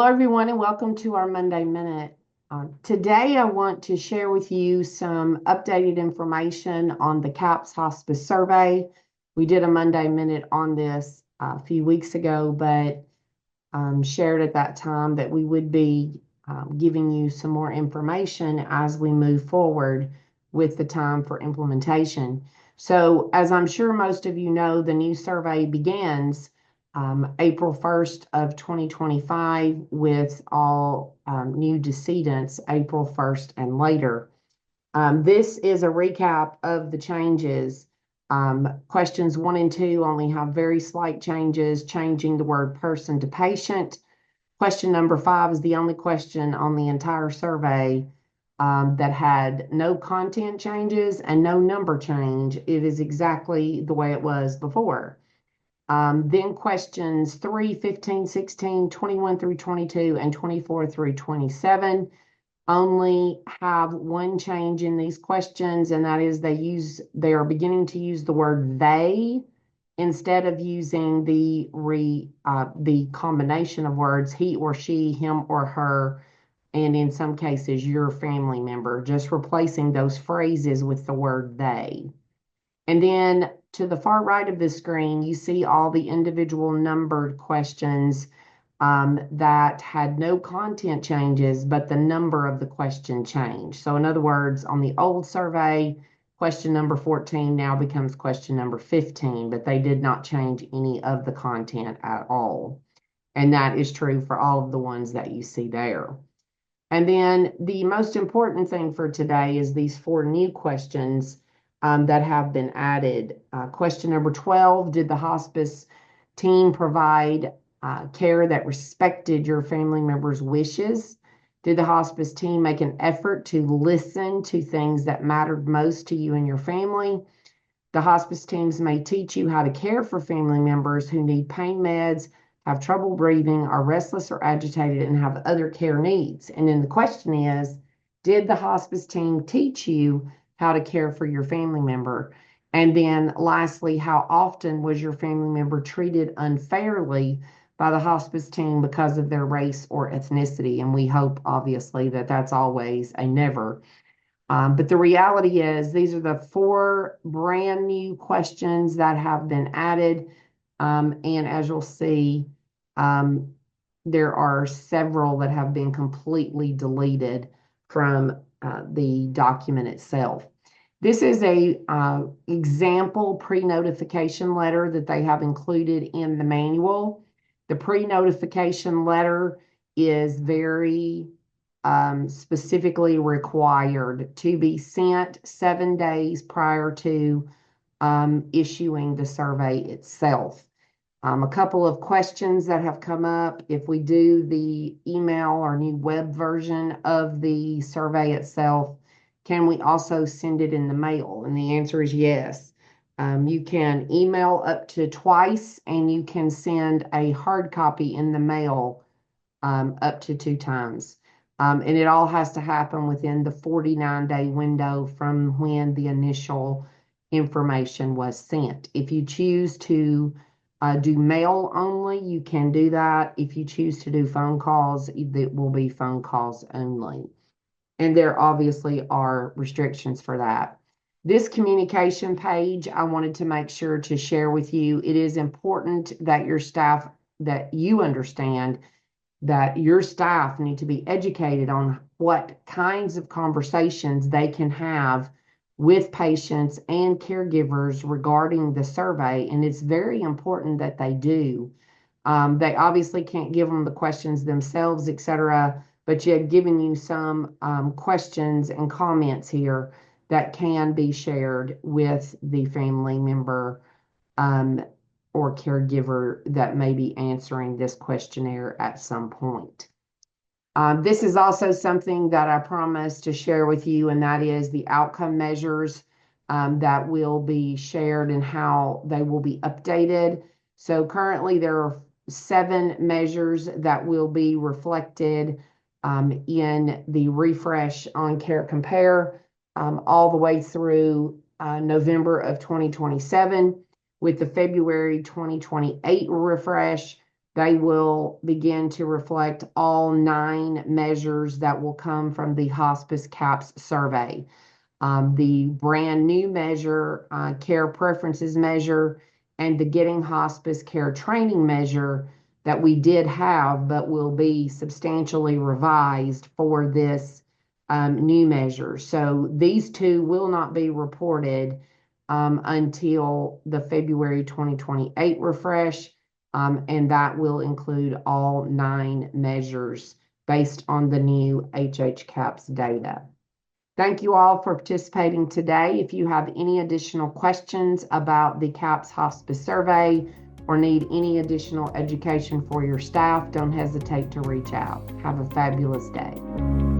Hello, everyone, and welcome to our Monday Minute. Today, I want to share with you some updated information on the CAHPS Hospice Survey. We did a Monday Minute on this a few weeks ago, but shared at that time that we would be giving you some more information as we move forward with the time for implementation. So, as I'm sure most of you know, the new survey begins April 1st of 2025 with all new decedents April 1st and later. This is a recap of the changes. Questions 1 and 2 only have very slight changes, changing the word person to patient. Question number 5 is the only question on the entire survey that had no content changes and no number change. It is exactly the way it was before. Then questions 3, 15, 16, 21 through 22, and 24 through 27 only have one change in these questions, and that is they are beginning to use the word they instead of using the combination of words he or she, him or her, and in some cases your family member, just replacing those phrases with the word they. And then to the far right of the screen, you see all the individual numbered questions that had no content changes, but the number of the question changed. So in other words, on the old survey, question number 14 now becomes question number 15, but they did not change any of the content at all. And that is true for all of the ones that you see there. And then the most important thing for today is these 4 new questions that have been added. Question number 12, did the hospice team provide care that respected your family member's wishes? Did the hospice team make an effort to listen to things that mattered most to you and your family? The hospice teams may teach you how to care for family members who need pain meds, have trouble breathing, are restless or agitated, and have other care needs. And then the question is, did the hospice team teach you how to care for your family member? And then lastly, how often was your family member treated unfairly by the hospice team because of their race or ethnicity? And we hope, obviously, that that's always a never. But the reality is these are the 4 brand new questions that have been added. And as you'll see, there are several that have been completely deleted from the document itself. This is a example pre-notification letter that they have included in the manual. The pre-notification letter is very specifically required to be sent 7 days prior to issuing the survey itself. A couple of questions that have come up. If we do the email or new web version of the survey itself, can we also send it in the mail? And the answer is yes. You can email up to twice, and you can send a hard copy in the mail up to 2 times. And it all has to happen within the 49-day window from when the initial information was sent. If you choose to do mail only, you can do that. If you choose to do phone calls, it will be phone calls only. And there obviously are restrictions for that. This communication page, I wanted to make sure to share with you. It is important that your staff, that you understand that your staff need to be educated on what kinds of conversations they can have with patients and caregivers regarding the survey. And it's very important that they do. They obviously can't give them the questions themselves, etc., but you have given you some questions and comments here that can be shared with the family member or caregiver that may be answering this questionnaire at some point. This is also something that I promised to share with you, and that is the outcome measures that will be shared and how they will be updated. So currently there are 7 measures that will be reflected in the refresh on Care Compare all the way through November of 2027. With the February 2028 refresh, They will begin to reflect all 9 measures that will come from the Hospice CAHPS survey. The brand new measure, care preferences measure, and the Getting Hospice Care training measure that we did have, but will be substantially revised for this new measure. So these 2 will not be reported until the February 2028 refresh, and that will include all 9 measures based on the new HHCAHPS data. Thank you all for participating today. If you have any additional questions about the CAHPS Hospice Survey or need any additional education for your staff, don't hesitate to reach out. Have a fabulous day.